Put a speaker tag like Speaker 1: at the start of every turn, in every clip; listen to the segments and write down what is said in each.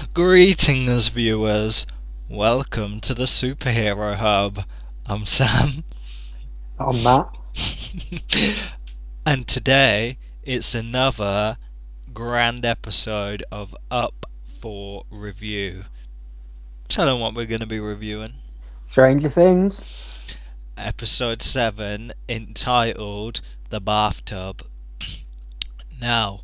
Speaker 1: Greetings, viewers. Welcome to the Superhero Hub. I'm Sam.
Speaker 2: I'm Matt.
Speaker 1: And today it's another grand episode of Up for Review. Tell them what we're going to be reviewing.
Speaker 2: Stranger Things.
Speaker 1: Episode 7, entitled The Bathtub. Now,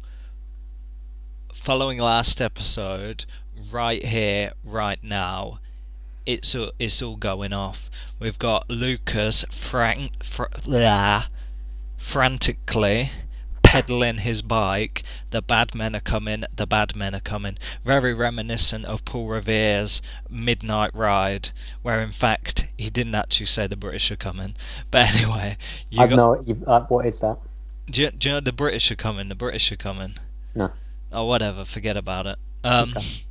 Speaker 1: following last episode, right here, right now, it's all going off. We've got Lucas frantically pedaling his bike. The bad men are coming. The bad men are coming. Very reminiscent of Paul Revere's Midnight Ride, where in fact he didn't actually say the British are coming. But anyway,
Speaker 2: What is that?
Speaker 1: Do you know the British are coming? The British are coming.
Speaker 2: No.
Speaker 1: Oh, whatever. Forget about it.
Speaker 2: Okay.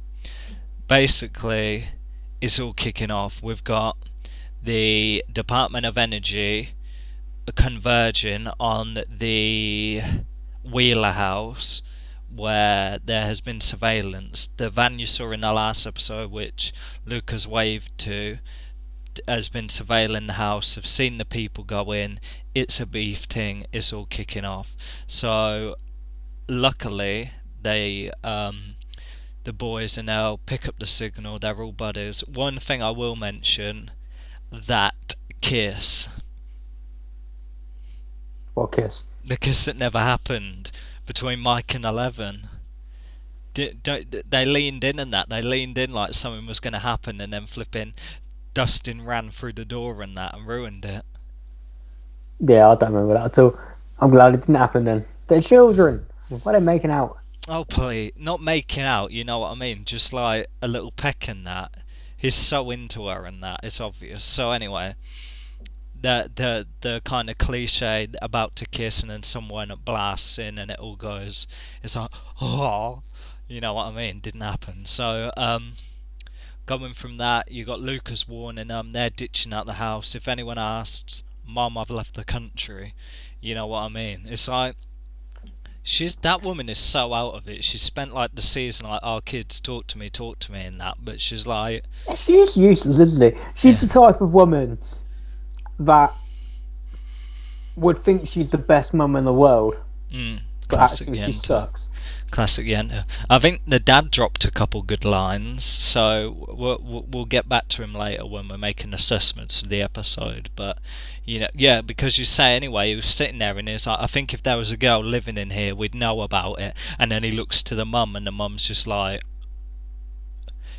Speaker 1: Basically, it's all kicking off. We've got the Department of Energy converging on the Wheeler house, where there has been surveillance. The van you saw in the last episode, which Lucas waved to, has been surveilling the house. Have seen the people go in. It's a beef thing. It's all kicking off. So, luckily, the boys are now pick up the signal. They're all buddies. One thing I will mention, that kiss.
Speaker 2: What kiss?
Speaker 1: The kiss that never happened between Mike and Eleven. They leaned in and that. They leaned in like something was going to happen, and then flipping Dustin ran through the door and that and ruined it.
Speaker 2: Yeah, I don't remember that at all. I'm glad it didn't happen then. They're children. What are they making out?
Speaker 1: Oh, please. Not making out, you know what I mean? Just like a little peck and that. He's so into her and that, it's obvious. So anyway, the kind of cliche about to kiss and then someone blasts in and it all goes, it's like, oh, you know what I mean? Didn't happen. So, going from that, you got Lucas warning them, they're ditching out the house. If anyone asks, Mom, I've left the country. You know what I mean? It's like, that woman is so out of it. She's spent like the season like, oh kids, talk to me and that, but she's like,
Speaker 2: She's useless, isn't she? She's the type of woman that would think she's the best mum in the world, but actually she sucks.
Speaker 1: Classic Yenta. I think the dad dropped a couple good lines, so we'll get back to him later when we're making assessments of the episode. But you know, yeah, because you say anyway, he was sitting there and he's like, I think if there was a girl living in here, we'd know about it. And then he looks to the mum, and the mum's just like,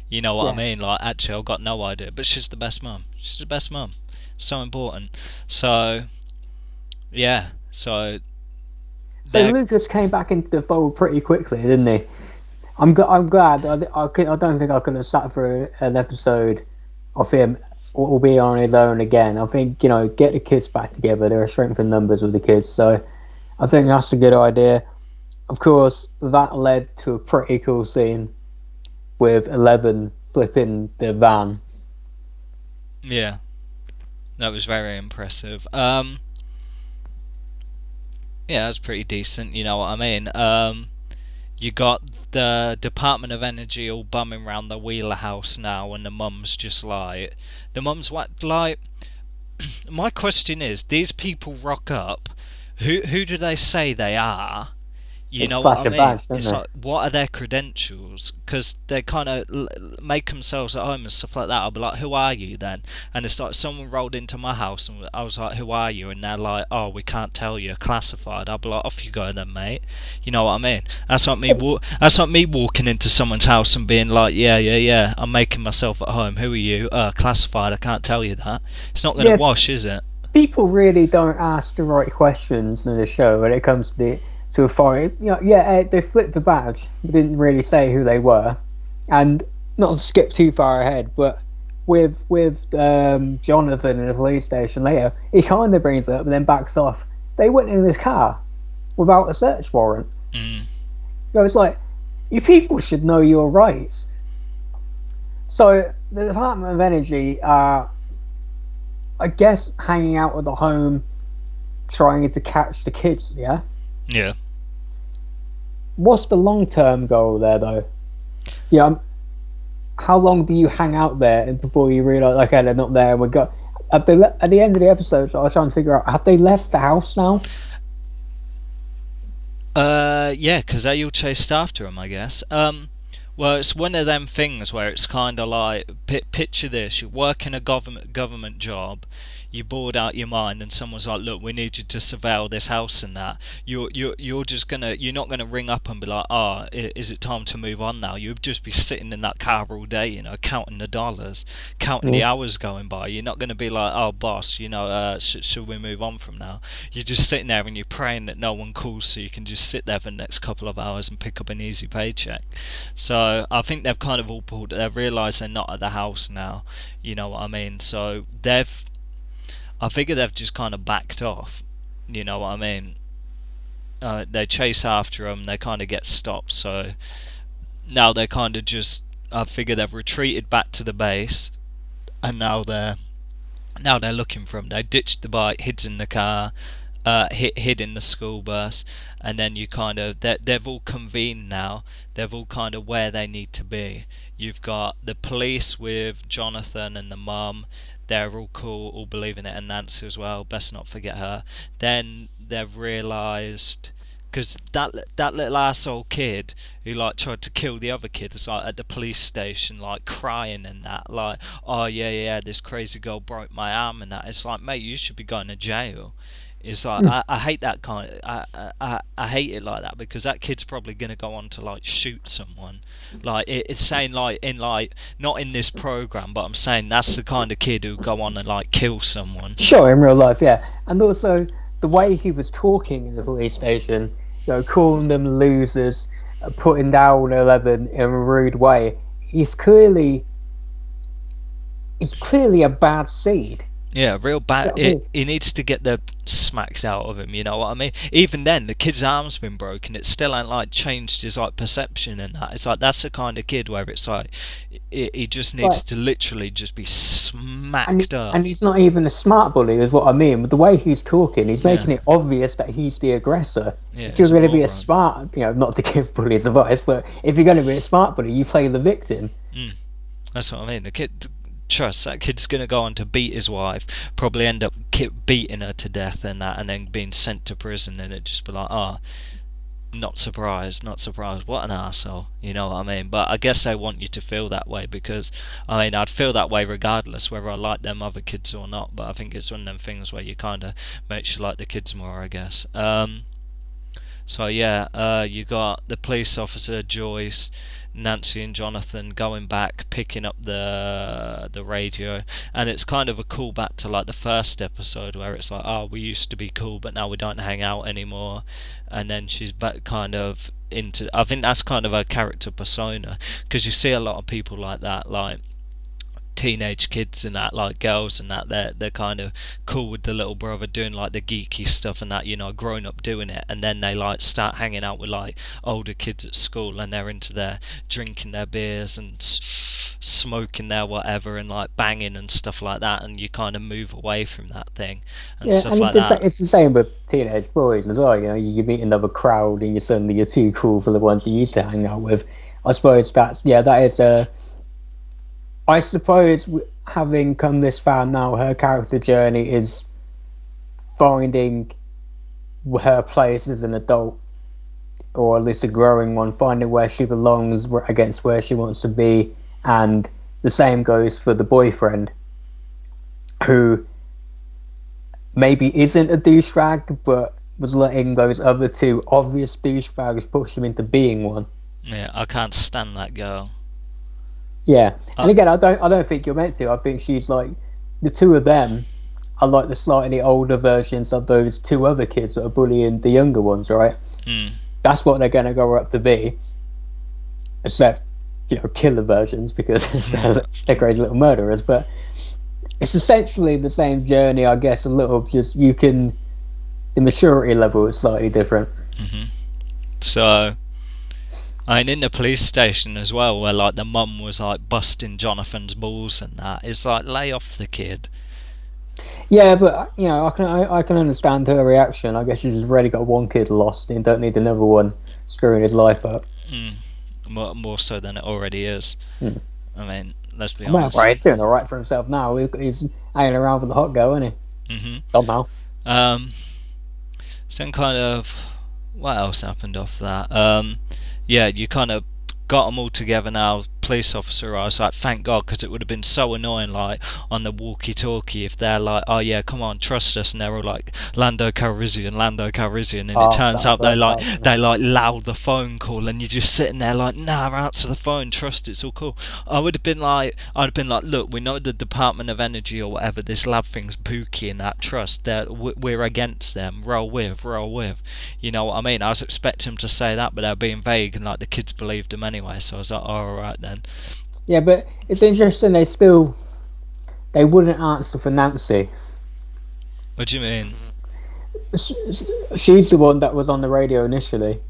Speaker 1: you know what I mean? Like, actually, I've got no idea, but she's the best mum. She's the best mum. So important. So yeah, so
Speaker 2: Lucas came back into the fold pretty quickly, didn't he? I'm glad. I don't think I could have sat for an episode of him or be on his own again. I think, get the kids back together. There are strength in numbers with the kids, so I think that's a good idea. Of course, that led to a pretty cool scene with 11 flipping the van.
Speaker 1: Yeah, that was very impressive. Yeah, that's pretty decent, you know what I mean? You got the Department of Energy all bumming around the Wheeler house now, and the mum's just like... The mum's what, like... My question is, these people rock up, who do they say they are? You know what I mean?
Speaker 2: Badge,
Speaker 1: it's like, what are their credentials? Because they kind of make themselves at home and stuff like that. I'll be like, who are you then? And it's like someone rolled into my house and I was like, who are you? And they're like, oh, we can't tell you, classified. I'll be like, off you go then, mate. You know what I mean? That's like me. That's like me walking into someone's house and being like, yeah. I'm making myself at home. Who are you? Classified. I can't tell you that. It's not going to wash, is it?
Speaker 2: People really don't ask the right questions in the show when it comes to authority. They flipped the badge, but didn't really say who they were. And not to skip too far ahead, but with Jonathan in the police station later, he kind of brings it up and then backs off. They went in his car without a search warrant. It's like, you people should know your rights. So the Department of Energy are, I guess, hanging out at the home, trying to catch the kids. Yeah. What's the long-term goal there, though? Yeah, how long do you hang out there before you realise, okay, they're not there? And we got at the end of the episode, I was trying to figure out, have they left the house now?
Speaker 1: Yeah, because they all chased after him, I guess. Well, it's one of them things where it's kind of like, picture this: you work in a government job, you're bored out your mind, and someone's like, "Look, we need you to surveil this house and that." You're not gonna ring up and be like, "Ah, is it time to move on now?" You'd just be sitting in that car all day, counting the dollars, counting the hours going by. You're not gonna be like, "Oh, boss, should we move on from now?" You're just sitting there and you're praying that no one calls, so you can just sit there for the next couple of hours and pick up an easy paycheck. So I think they've kind of all pulled. They've realised they're not at the house now. You know what I mean? So I figure they've just kind of backed off. You know what I mean? They chase after them. They kind of get stopped. So now they're kind of just. I figure they've retreated back to the base, and now they're looking for them. They ditched the bike, hid in the car, hid in the school bus, and then you kind of they've all convened now. They've all kind of where they need to be. You've got the police with Jonathan and the mum. They're all cool, all believing it, and Nancy as well. Best not forget her. Then they've realised, because that little asshole kid who like tried to kill the other kid was like at the police station, like crying and that, like, "Oh yeah, this crazy girl broke my arm," and that. It's like, mate, you should be going to jail. It's like I hate that kind of I hate it like that, because that kid's probably gonna go on to like shoot someone. Like it's saying like not in this program, but I'm saying that's the kind of kid who'll go on and like kill someone.
Speaker 2: Sure, in real life, yeah. And also the way he was talking in the police station, calling them losers, putting down 11 in a rude way. He's clearly a bad seed.
Speaker 1: Yeah, real bad. He needs to get the smacks out of him. You know what I mean? Even then, the kid's arm's been broken. It still ain't like changed his like perception and that. It's like that's the kind of kid where it's like he just needs to literally just be smacked up.
Speaker 2: And he's not even a smart bully, is what I mean. With the way he's talking, he's making it obvious that he's the aggressor.
Speaker 1: Yeah,
Speaker 2: if you're going to be a smart, not to give bullies advice, but if you're going to be a smart bully, you play the victim.
Speaker 1: That's what I mean. The kid. Trust that kid's gonna go on to beat his wife, probably end up beating her to death and that, and then being sent to prison, and it'd just be like, not surprised. What an arsehole, you know what I mean? But I guess they want you to feel that way, because I mean I'd feel that way regardless whether I like them other kids or not. But I think it's one of them things where you kind of makes you like the kids more, I guess. So yeah, you got the police officer Joyce, Nancy and Jonathan going back, picking up the radio, and it's kind of a callback to like the first episode where it's like, oh, we used to be cool, but now we don't hang out anymore. And then she's back kind of into. I think that's kind of her character persona, because you see a lot of people like that, like teenage kids and that, like girls and that, they're kind of cool with the little brother doing like the geeky stuff and that, grown up doing it, and then they like start hanging out with like older kids at school, and they're into their drinking their beers and smoking their whatever and like banging and stuff like that, and you kind of move away from that thing and stuff
Speaker 2: and
Speaker 1: like that.
Speaker 2: It's the same with teenage boys as well. You meet another crowd and you're too cool for the ones you used to hang out with. I suppose that is a. I suppose, having come this far now, her character journey is finding her place as an adult, or at least a growing one, finding where she belongs against where she wants to be. And the same goes for the boyfriend, who maybe isn't a douchebag, but was letting those other two obvious douchebags push him into being one.
Speaker 1: Yeah, I can't stand that girl.
Speaker 2: Yeah, and again, I don't think you're meant to. I think she's like, the two of them are like the slightly older versions of those two other kids that are bullying the younger ones, right? That's what they're going to grow up to be, except killer versions, because they're crazy little murderers. But it's essentially the same journey, I guess. A little, just the maturity level is slightly different.
Speaker 1: So. I mean, in the police station as well, where like the mum was like busting Jonathan's balls and that, it's like, lay off the kid.
Speaker 2: Yeah, but I can understand her reaction. I guess she's already got one kid lost and don't need another one screwing his life up.
Speaker 1: More so than it already is. I mean, let's be
Speaker 2: Well,
Speaker 1: honest.
Speaker 2: right, he's doing all right for himself now. He's hanging around with the hot girl, isn't he?
Speaker 1: Hmm.
Speaker 2: Somehow.
Speaker 1: So then kind of, what else happened off that? Yeah, you kind of got them all together now. Police officer, I was like, thank God, because it would have been so annoying, like on the walkie-talkie, if they're like, oh yeah, come on, trust us, and they're all like Lando Calrissian, and it turns out they like loud the phone call, and you're just sitting there like, nah, answer the phone, trust it's all cool. I'd have been like, look, we know the Department of Energy or whatever, this lab thing's pooky and that, trust, we're against them, roll with, you know what I mean? I was expecting him to say that, but they're being vague, and like the kids believed him anyway, so I was like, oh, alright then.
Speaker 2: Yeah, but it's interesting. They wouldn't answer for Nancy.
Speaker 1: What do you mean?
Speaker 2: She's the one that was on the radio initially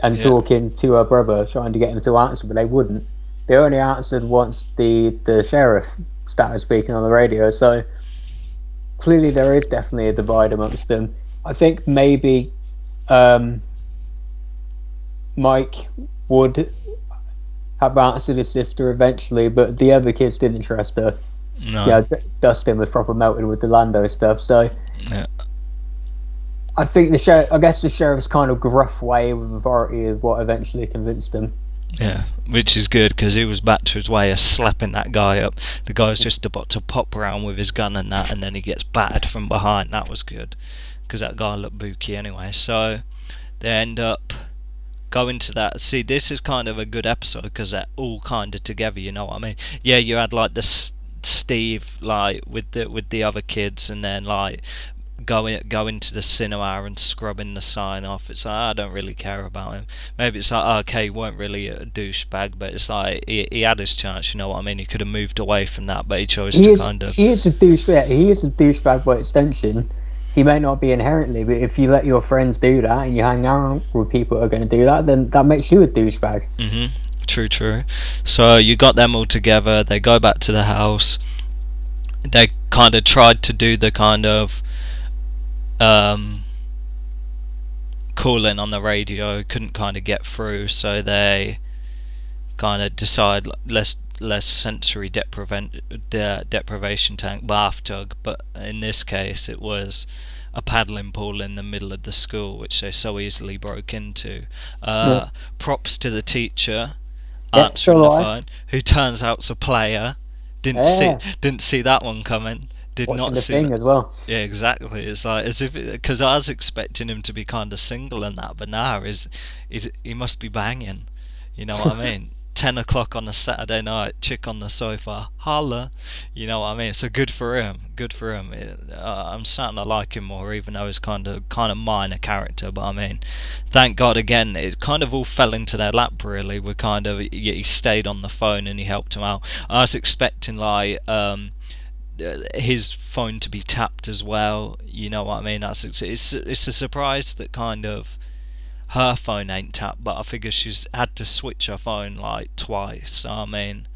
Speaker 2: and talking to her brother, trying to get him to answer, but they wouldn't. They only answered once the sheriff started speaking on the radio. So clearly, there is definitely a divide amongst them. I think maybe Mike would have answered his sister eventually, but the other kids didn't trust her.
Speaker 1: No.
Speaker 2: Yeah, Dustin was proper melted with the Lando stuff. So
Speaker 1: Yeah.
Speaker 2: I think the sheriff's kind of gruff way with authority is what eventually convinced him.
Speaker 1: Yeah, which is good, because he was back to his way of slapping that guy up. The guy's just about to pop around with his gun and that, and then he gets battered from behind. That was good, because that guy looked booky anyway. So they end up going to that. See, this is kind of a good episode because they're all kind of together, you know what I mean? Yeah, you had like the Steve like with the other kids, and then like going to the cinema and scrubbing the sign off. It's like, I don't really care about him. Maybe it's like, okay, he weren't really a douchebag, but it's like he had his chance, you know what I mean? He could have moved away from that, but he chose to kind of...
Speaker 2: He is a douchebag. He is a douchebag by extension. He may not be inherently, but if you let your friends do that and you hang out with people who are going to do that, then that makes you a douchebag.
Speaker 1: Mm-hmm. True. So you got them all together. They go back to the house. They kind of tried to do the kind of calling on the radio, couldn't kind of get through, so they kind of decide less sensory deprivation tank, bathtub, but in this case it was a paddling pool in the middle of the school, which they so easily broke into. Props to the teacher answering the phone, who turns out's a player. Didn't see that one coming. Did
Speaker 2: Watching
Speaker 1: not
Speaker 2: the
Speaker 1: see
Speaker 2: thing
Speaker 1: that.
Speaker 2: As well.
Speaker 1: Yeah, exactly. It's like as if, because I was expecting him to be kind of single and that, but now he must be banging. You know what I mean? 10 o'clock on a Saturday night, chick on the sofa, holla. You know what I mean? So good for him. I'm starting to like him more, even though he's kind of minor character. But I mean, thank God again, it kind of all fell into their lap. Really, he stayed on the phone and he helped him out. I was expecting like his phone to be tapped as well. You know what I mean? It's a surprise that kind of her phone ain't tapped, but I figure she's had to switch her phone like twice. So, I mean,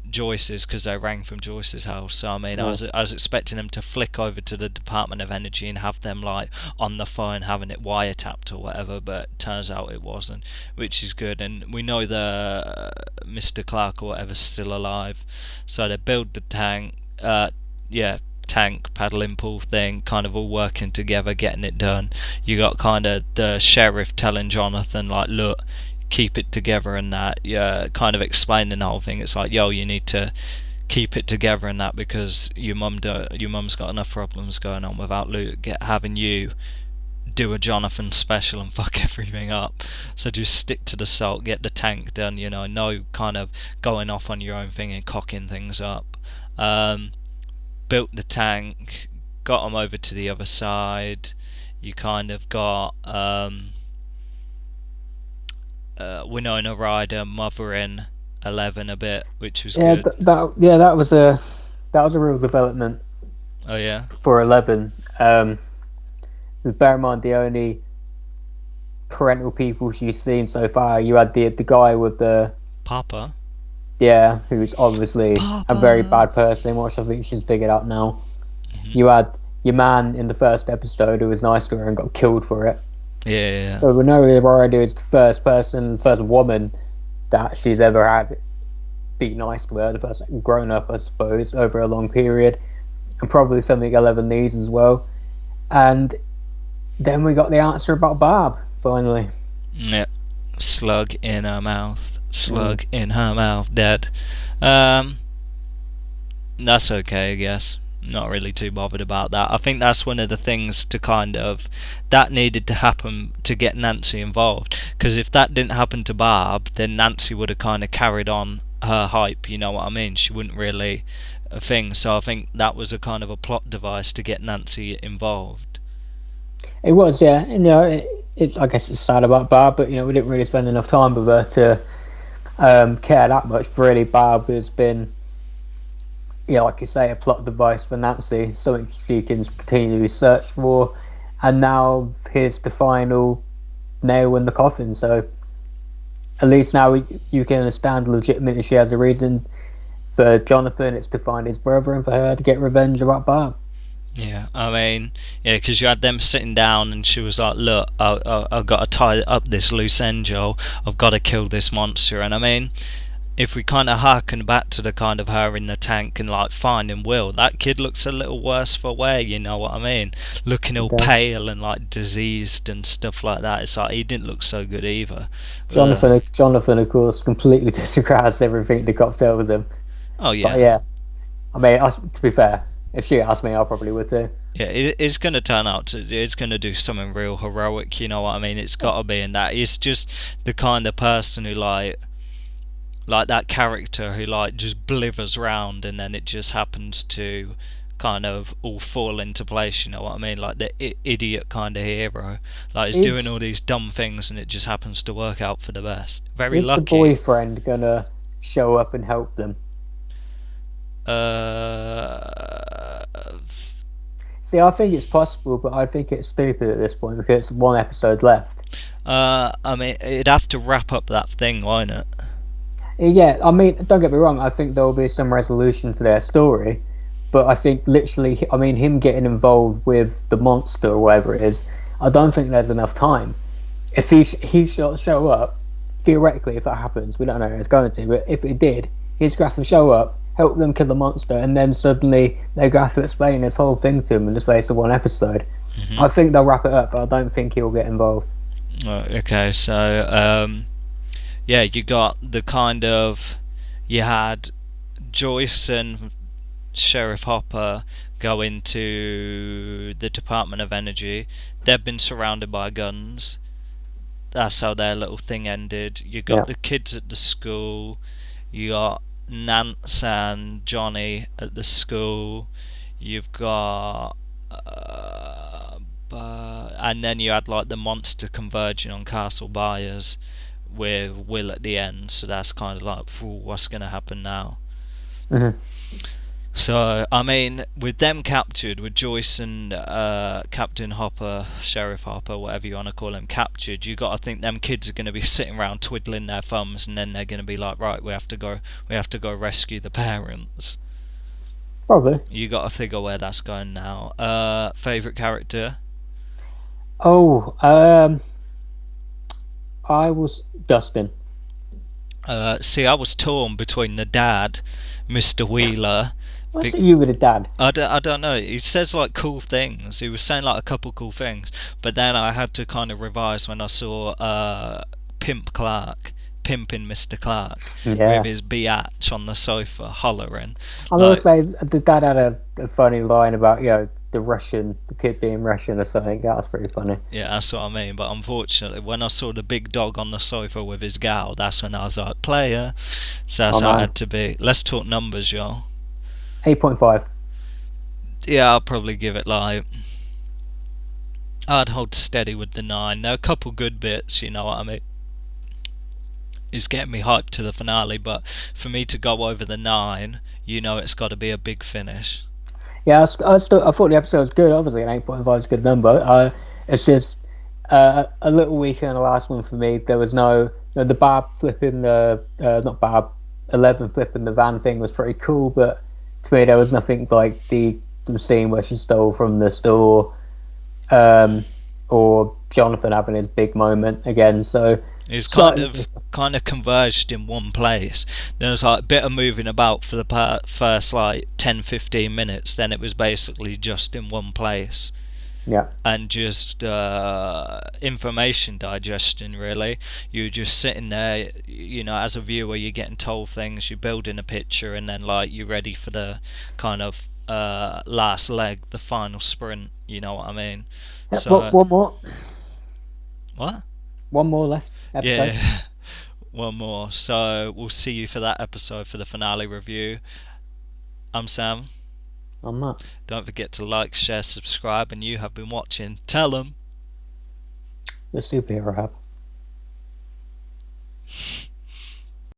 Speaker 1: Joyce's, because they rang from Joyce's house. So I mean, I was expecting them to flick over to the Department of Energy and have them like on the phone having it wiretapped or whatever, but turns out it wasn't, which is good. And we know the Mr. Clark or whatever's still alive, so they build the tank. Tank paddling pool thing, kind of all working together, getting it done. You got kind of the sheriff telling Jonathan like, look, keep it together and that. Yeah, kind of explaining the whole thing. It's like, yo, you need to keep it together and that, because your mum's got enough problems going on without having you do a Jonathan special and fuck everything up. So just stick to the salt, get the tank done, you know, no kind of going off on your own thing and cocking things up. Built the tank, got them over to the other side. You kind of got Winona Ryder mothering 11 a bit, which was good.
Speaker 2: That was a real development.
Speaker 1: Oh yeah.
Speaker 2: For 11, bear in mind the only parental people she's seen so far. You had the guy with the
Speaker 1: Papa.
Speaker 2: Yeah, who's obviously
Speaker 1: Papa.
Speaker 2: A very bad person, which I think she's figured out now. Mm-hmm. You had your man in the first episode who was nice to her and got killed for it.
Speaker 1: Yeah.
Speaker 2: So Winona Ryder is the first woman that she's ever had be nice to her, the first grown up, I suppose, over a long period, and probably something 11 needs as well. And then we got the answer about Barb, finally.
Speaker 1: Yeah. Slug in her mouth. Slug in her mouth. Dead. That's okay, I guess. Not really too bothered about that. I think that's one of the things to kind of... That needed to happen to get Nancy involved. Because if that didn't happen to Barb, then Nancy would have kind of carried on her hype, you know what I mean? She wouldn't really... a thing. So I think that was a kind of a plot device to get Nancy involved.
Speaker 2: It was, yeah. And, you know, I guess it's sad about Barb, but, you know, we didn't really spend enough time with her to care that much. But really, Barb has been... Yeah, like you say, a plot device for Nancy, something she can continually search for, and now here's the final nail in the coffin. So at least now you can understand legitimately she has a reason. For Jonathan, it's to find his brother, and for her to get revenge about Barb.
Speaker 1: Yeah, I mean, yeah, because you had them sitting down, and she was like, "Look, I've got to tie up this loose end, Joel. I've got to kill this monster." And I mean, if we kind of harken back to the kind of her in the tank and like finding Will, that kid looks a little worse for wear, you know what I mean? Looking all pale and like diseased and stuff like that. It's like he didn't look so good either.
Speaker 2: Jonathan, of course, completely disregards everything the cop tells him.
Speaker 1: Oh yeah,
Speaker 2: so, yeah. I mean, to be fair, if she asked me, I probably would too.
Speaker 1: Yeah, it's going to turn out to... It's going to do something real heroic, you know what I mean? It's got to be in that. It's just the kind of person who like that character who like just blithers round, and then it just happens to kind of all fall into place, you know what I mean? Like the idiot kind of hero, like he's doing all these dumb things and it just happens to work out for the best. Very lucky.
Speaker 2: Is the boyfriend gonna show up and help them? See, I think it's possible, but I think it's stupid at this point because it's one episode left.
Speaker 1: I mean, it'd have to wrap up that thing, won't it?
Speaker 2: Yeah, I mean, don't get me wrong, I think there'll be some resolution to their story, but I think literally, I mean, him getting involved with the monster or whatever it is, I don't think there's enough time. If he show up, theoretically, if that happens, we don't know if it's going to, but if it did, he's going to have to show up, help them kill the monster, and then suddenly they're going to have to explain this whole thing to him in the space of one episode. Mm-hmm. I think they'll wrap it up, but I don't think he'll get involved.
Speaker 1: Okay, so... yeah, you got the kind of... You had Joyce and Sheriff Hopper go into the Department of Energy. They've been surrounded by guns. That's how their little thing ended. You got the kids at the school. You got Nance and Johnny at the school. You've got... and then you had like the monster converging on Castle Byers with Will at the end, so that's kind of like, what's going to happen now?
Speaker 2: Mm-hmm.
Speaker 1: So, I mean, with them captured, with Joyce and Captain Hopper, Sheriff Hopper, whatever you want to call him, captured, you got to think them kids are going to be sitting around twiddling their thumbs, and then they're going to be like, right, we have to go rescue the parents.
Speaker 2: Probably.
Speaker 1: You got to figure where that's going now. Favourite character?
Speaker 2: I was Dustin.
Speaker 1: See, I was torn between the dad, Mr. Wheeler.
Speaker 2: What's you with the dad?
Speaker 1: I don't know. He says like cool things. He was saying like a couple cool things, but then I had to kind of revise when I saw Pimp Clark pimping Mr. Clark with his biatch on the sofa hollering.
Speaker 2: I will say the dad had a funny line about the kid being Russian or something. That was pretty funny.
Speaker 1: Yeah, that's what I mean. But unfortunately, when I saw the big dog on the sofa with his gal, that's when I was like, player. So that's how it had to be. Let's talk numbers, y'all.
Speaker 2: 8.5.
Speaker 1: Yeah, I'll probably give it like... I'd hold steady with the 9. There are a couple good bits, you know what I mean? It's getting me hyped to the finale, but for me to go over the 9, you know it's got to be a big finish.
Speaker 2: Yeah, I thought the episode was good. Obviously, an 8.5 is a good number. It's just a little weaker than the last one for me. There was no the Barb flipping not Barb 11 flipping the van thing was pretty cool, but to me there was nothing like the scene where she stole from the store, or Jonathan having his big moment again. So
Speaker 1: It's
Speaker 2: Slightly.
Speaker 1: kind of converged in one place. There was like a bit of moving about for the first like 10-15 minutes. Then it was basically just in one place.
Speaker 2: Yeah.
Speaker 1: And just information digestion, really. You're just sitting there, as a viewer, you're getting told things, you're building a picture, and then like you're ready for the kind of last leg, the final sprint. You know what I mean?
Speaker 2: Yeah,
Speaker 1: So
Speaker 2: one more.
Speaker 1: what?
Speaker 2: One more left episode.
Speaker 1: Yeah, one more. So we'll see you for that episode for the finale review. I'm Sam.
Speaker 2: I'm Matt.
Speaker 1: Don't forget to like, share, subscribe, and you have been watching Tell 'em.
Speaker 2: The Superhero Hub.